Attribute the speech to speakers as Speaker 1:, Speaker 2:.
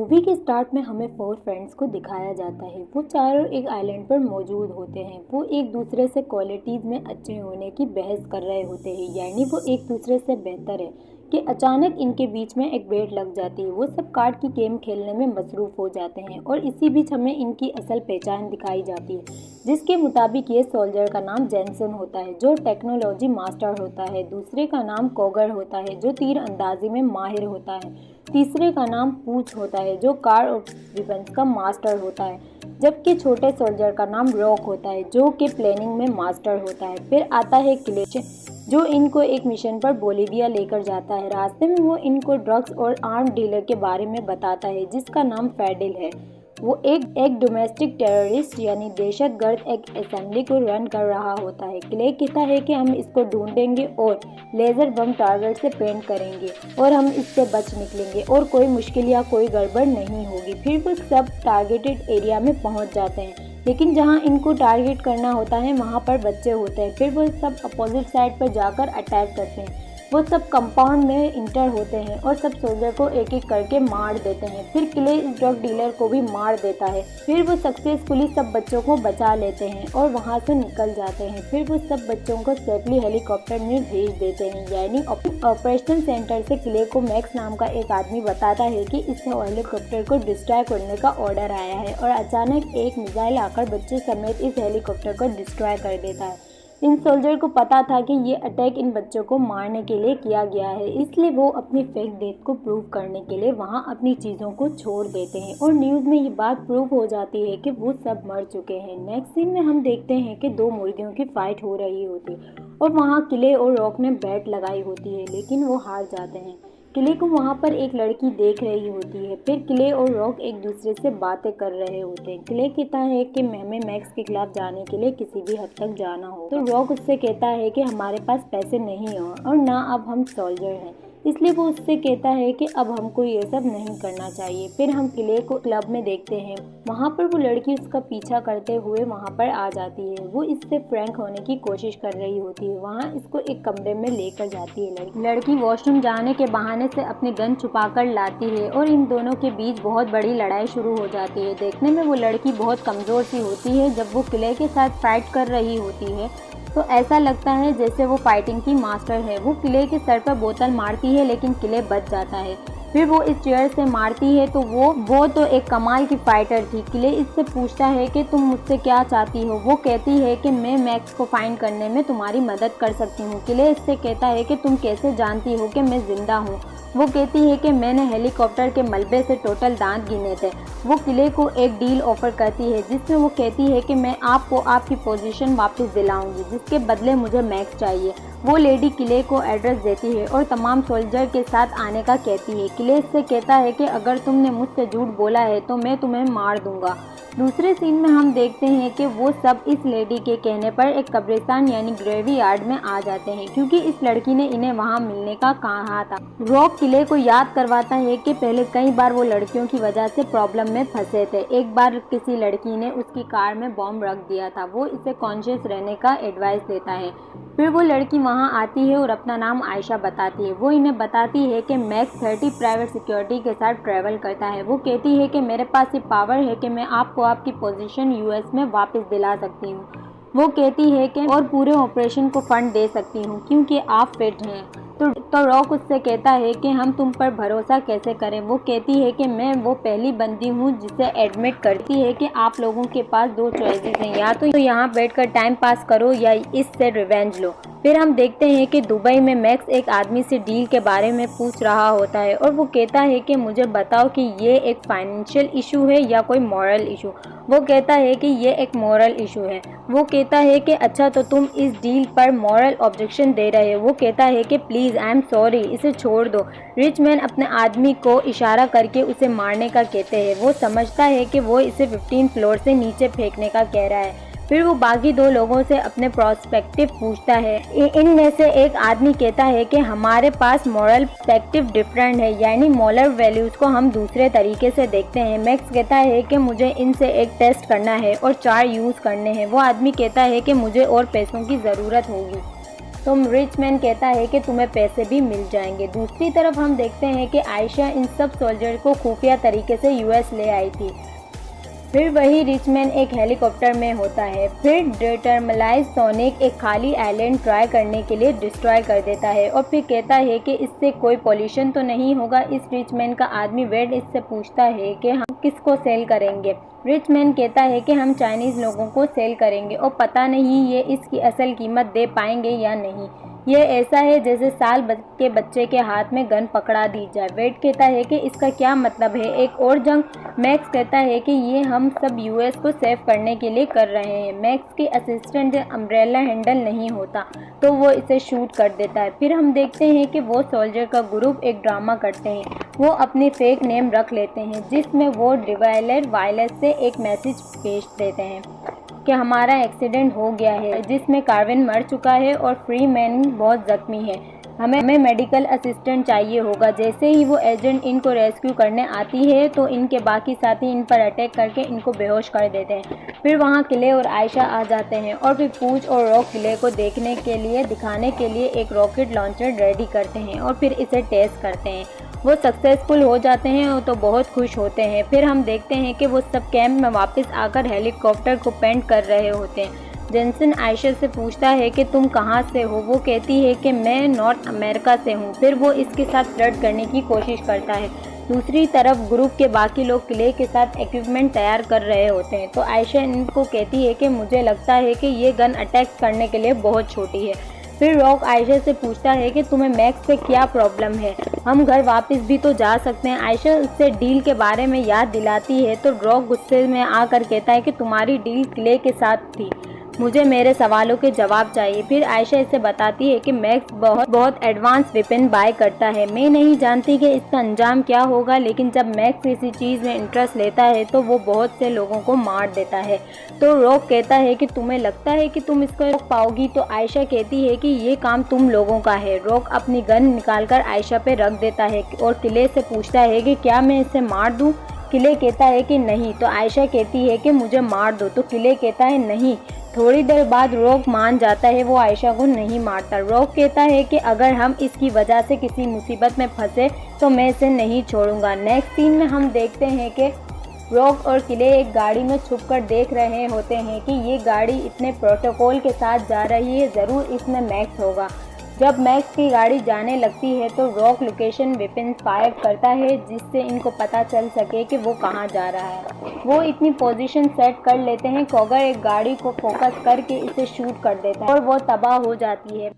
Speaker 1: Movie के start में हमें 4 फ्रेंड्स को दिखाया जाता है। वो चारों एक आइलैंड पर मौजूद होते हैं। वो एक दूसरे से क्वालिटीज़ में अच्छे होने की बहस कर रहे होते हैं, यानी वो एक दूसरे से बेहतर है कि अचानक इनके बीच में एक बेट लग जाती है। वो सब कार्ड की गेम खेलने में मसरूफ़ हो जाते हैं और इसी बीच हमें इनकी असल पहचान दिखाई जाती है, जिसके मुताबिक ये सोल्जर का नाम जेनसन होता है जो टेक्नोलॉजी मास्टर होता है, दूसरे का नाम कोगर होता है जो तीर अंदाजी में माहिर होता है, तीसरे का नाम पूछ होता है जो कार और वेपन्स का मास्टर होता है, जबकि छोटे सोल्जर का नाम रॉक होता है जो कि प्लानिंग में मास्टर होता है। फिर आता है क्लेच जो इनको एक मिशन पर बोलिविया लेकर जाता है। रास्ते में वो इनको ड्रग्स और आर्म डीलर के बारे में बताता है जिसका नाम फेडिल है। वो एक डोमेस्टिक टेररिस्ट यानी दहशतगर्द एक असेंबली को रन कर रहा होता है। क्ले कहता है कि हम इसको ढूंढेंगे और लेज़र बम टारगेट से पेंट करेंगे और हम इससे बच निकलेंगे और कोई मुश्किल या कोई गड़बड़ नहीं होगी। फिर वो सब टारगेटेड एरिया में पहुंच जाते हैं, लेकिन जहां इनको टारगेट करना होता है वहां पर बच्चे होते हैं। फिर वो सब अपोजिट साइड पर जाकर अटैक करते हैं। वो सब कंपाउंड में इंटर होते हैं और सब सोल्जर को एक एक करके मार देते हैं। फिर क्ले इस ड्रग डीलर को भी मार देता है। फिर वो सक्सेसफुली सब बच्चों को बचा लेते हैं और वहां से निकल जाते हैं। फिर वो सब बच्चों को सेफली हेलीकॉप्टर में भेज देते हैं, यानी ऑपरेशन सेंटर से क्ले को मैक्स नाम का एक आदमी बताता है कि इस हेलीकॉप्टर को डिस्ट्रॉय करने का ऑर्डर आया है और अचानक एक मिसाइल आकर बच्चे समेत इस हेलीकॉप्टर को डिस्ट्रॉय कर देता है। इन सोल्जर को पता था कि ये अटैक इन बच्चों को मारने के लिए किया गया है, इसलिए वो अपनी फेक डेथ को प्रूव करने के लिए वहाँ अपनी चीज़ों को छोड़ देते हैं और न्यूज़ में ये बात प्रूव हो जाती है कि वो सब मर चुके हैं। नेक्स्ट सीन में हम देखते हैं कि 2 मुर्गियों की फाइट हो रही होती है और वहाँ क्ले और रॉक ने बैट लगाई होती है, लेकिन वो हार जाते हैं। क्ले को वहाँ पर एक लड़की देख रही होती है। फिर क्ले और रॉक एक दूसरे से बातें कर रहे होते हैं। क्ले कहता है कि हमें मैक्स के खिलाफ जाने के लिए किसी भी हद तक जाना हो, तो रॉक उससे कहता है कि हमारे पास पैसे नहीं हैं और ना अब हम सोल्जर हैं, इसलिए वो उससे कहता है कि अब हमको ये सब नहीं करना चाहिए। फिर हम क्ले को क्लब में देखते हैं। वहाँ पर वो लड़की उसका पीछा करते हुए वहाँ पर आ जाती है। वो इससे फ्रैंक होने की कोशिश कर रही होती है। वहाँ इसको एक कमरे में लेकर जाती है। लड़की वॉशरूम जाने के बहाने से अपनी गन छुपा कर लाती है और इन दोनों के बीच बहुत बड़ी लड़ाई शुरू हो जाती है। देखने में वो लड़की बहुत कमज़ोर सी होती है। जब वो क्ले के साथ फाइट कर रही होती है तो ऐसा लगता है जैसे वो फाइटिंग की मास्टर है। वो क्ले के सर पर बोतल मारती है, लेकिन क्ले बच जाता है। फिर वो इस चेयर से मारती है तो वो तो एक कमाल की फाइटर थी। क्ले इससे पूछता है कि तुम मुझसे क्या चाहती हो। वो कहती है कि मैं मैक्स को फाइंड करने में तुम्हारी मदद कर सकती हूँ। क्ले इससे कहता है कि तुम कैसे जानती हो कि मैं जिंदा हूँ। वो कहती है कि मैंने हेलीकॉप्टर के मलबे से टोटल दांत गिने थे। वो क्ले को एक डील ऑफर करती है जिसमें वो कहती है कि मैं आपको आपकी पोजीशन वापस दिलाऊंगी, जिसके बदले मुझे मैक्स चाहिए। वो लेडी क्ले को एड्रेस देती है और तमाम सोल्जर के साथ आने का कहती है। क्ले इससे कहता है कि अगर तुमने मुझसे झूठ बोला है तो मैं तुम्हें मार दूंगा। दूसरे सीन में हम देखते हैं कि वो सब इस लेडी के कहने पर एक कब्रिस्तान यानी ग्रेवयार्ड में आ जाते हैं, क्योंकि इस लड़की ने इन्हें वहां मिलने का कहा था। रॉक क्ले को याद करवाता है कि पहले कई बार वो लड़कियों की वजह से प्रॉब्लम में फंसे थे। एक बार किसी लड़की ने उसकी कार में बॉम्ब रख दिया था। वो इसे कॉन्शियस रहने का एडवाइस देता है। फिर वो लड़की वहां आती है और अपना नाम आयशा बताती है। वो इन्हें बताती है कि मैक्स 30 प्राइवेट सिक्योरिटी के साथ ट्रैवल करता है। वो कहती है कि मेरे पास ये पावर है कि मैं आपको आपकी पोजीशन यूएस में वापस दिला सकती हूँ। वो कहती है कि और पूरे ऑपरेशन को फंड दे सकती हूँ क्योंकि आप फिट हैं। तो रॉक उससे कहता है कि हम तुम पर भरोसा कैसे करें। वो कहती है कि मैं वो पहली बंदी हूँ जिसे एडमिट करती है कि आप लोगों के पास 2 चॉइसेस हैं, या तो यहाँ बैठकर टाइम पास करो या इससे रिवेंज लो। फिर हम देखते हैं कि दुबई में मैक्स एक आदमी से डील के बारे में पूछ रहा होता है और वो कहता है कि मुझे बताओ कि ये एक फाइनेंशियल इशू है या कोई मॉरल इशू। वो कहता है कि ये एक मॉरल इशू है। वो कहता है कि अच्छा, तो तुम इस डील पर मॉरल ऑब्जेक्शन दे रहे हो। वो कहता है कि प्लीज़ आई एम सॉरी, इसे छोड़ दो। रिच मैन अपने आदमी को इशारा करके उसे मारने का कहते हैं। वो समझता है कि वो इसे 15 फ्लोर से नीचे फेंकने का कह रहा है। फिर वो बाकी 2 लोगों से अपने प्रोस्पेक्टिव पूछता है। इनमें से एक आदमी कहता है कि हमारे पास मॉरल पर्सपेक्टिव डिफरेंट है, यानी मॉरल वैल्यूज़ को हम दूसरे तरीके से देखते हैं। मैक्स कहता है कि मुझे इनसे एक टेस्ट करना है और 4 यूज़ करने हैं। वो आदमी कहता है कि मुझे और पैसों की ज़रूरत होगी। तो रिच मैन कहता है कि तुम्हें पैसे भी मिल जाएंगे। दूसरी तरफ हम देखते हैं कि आयशा इन सब सोल्जर को खुफिया तरीके से यूएस ले आई थी। फिर वही रिच मैन एक हेलीकॉप्टर में होता है। फिर डिटरमलाइज सोनिक एक खाली आइलैंड ट्राई करने के लिए डिस्ट्रॉय कर देता है और फिर कहता है कि इससे कोई पॉल्यूशन तो नहीं होगा। इस रिच मैन का आदमी वेड इससे पूछता है कि हम किसको सेल करेंगे। रिच मैन कहता है कि हम चाइनीज़ लोगों को सेल करेंगे और पता नहीं ये इसकी असल कीमत दे पाएंगे या नहीं। ये ऐसा है जैसे साल के बच्चे के हाथ में गन पकड़ा दी जाए। वेड कहता है कि इसका क्या मतलब है एक और जंग। मैक्स कहता है कि ये हम सब यूएस को सेव करने के लिए कर रहे हैं। मैक्स की असिस्टेंट अम्ब्रेला हैंडल नहीं होता तो वो इसे शूट कर देता है। फिर हम देखते हैं कि वो सोल्जर का ग्रुप एक ड्रामा करते हैं। वो अपनी फेक नेम रख लेते हैं जिसमें वो डिवाइलर वायरलेस से एक मैसेज भेज देते हैं कि हमारा एक्सीडेंट हो गया है जिसमें कार्विन मर चुका है और फ्रीमैन बहुत जख्मी है। हमें मेडिकल असिस्टेंट चाहिए होगा। जैसे ही वो एजेंट इनको रेस्क्यू करने आती है तो इनके बाकी साथी इन पर अटैक करके इनको बेहोश कर देते हैं। फिर वहाँ किले और आयशा आ जाते हैं और फिर पूछ और रॉक किले को दिखाने के लिए एक रॉकेट लॉन्चर रेडी करते हैं और फिर इसे टेस्ट करते हैं। वो सक्सेसफुल हो जाते हैं तो बहुत खुश होते हैं। फिर हम देखते हैं कि वो सब कैंप में वापस आकर हेलीकॉप्टर को पेंट कर रहे होते हैं। जेनसन आयशा से पूछता है कि तुम कहाँ से हो। वो कहती है कि मैं नॉर्थ अमेरिका से हूँ। फिर वो इसके साथ फ्लर्ट करने की कोशिश करता है। दूसरी तरफ ग्रुप के बाकी लोग किले के साथ इक्विपमेंट तैयार कर रहे होते हैं तो आयशा इनको कहती है कि मुझे लगता है कि ये गन अटैक करने के लिए बहुत छोटी है। फिर रॉक आयशा से पूछता है कि तुम्हें मैक्स से क्या प्रॉब्लम है, हम घर वापस भी तो जा सकते हैं। आयशा उससे डील के बारे में याद दिलाती है तो रॉक गुस्से में आकर कहता है कि तुम्हारी डील किले के साथ थी, मुझे मेरे सवालों के जवाब चाहिए। फिर आयशा इसे बताती है कि मैक्स बहुत एडवांस वेपन बाय करता है। मैं नहीं जानती कि इसका अंजाम क्या होगा, लेकिन जब मैक्स किसी चीज़ में इंटरेस्ट लेता है तो वो बहुत से लोगों को मार देता है। तो रॉक कहता है कि तुम्हें लगता है कि तुम इसको रोक पाओगी। तो आयशा कहती है कि ये काम तुम लोगों का है। रॉक अपनी गन निकालकर आयशा पे रख देता है और किले से पूछता है कि क्या मैं इसे मार दूँ। किले कहता है कि नहीं। तो आयशा कहती है कि मुझे मार दो। तो किले कहता है नहीं। थोड़ी देर बाद रॉक मान जाता है, वो आयशा को नहीं मारता। रॉक कहता है कि अगर हम इसकी वजह से किसी मुसीबत में फंसे तो मैं इसे नहीं छोड़ूंगा। नेक्स्ट सीन में हम देखते हैं कि रॉक और किले एक गाड़ी में छुपकर देख रहे होते हैं कि ये गाड़ी इतने प्रोटोकॉल के साथ जा रही है, ज़रूर इसमें मैक्स होगा। जब मैक्स की गाड़ी जाने लगती है तो रॉक लोकेशन वेपन फायर करता है जिससे इनको पता चल सके कि वो कहाँ जा रहा है। वो इतनी पोजीशन सेट कर लेते हैं कि अगर एक गाड़ी को फोकस करके इसे शूट कर देता है और वो तबाह हो जाती है।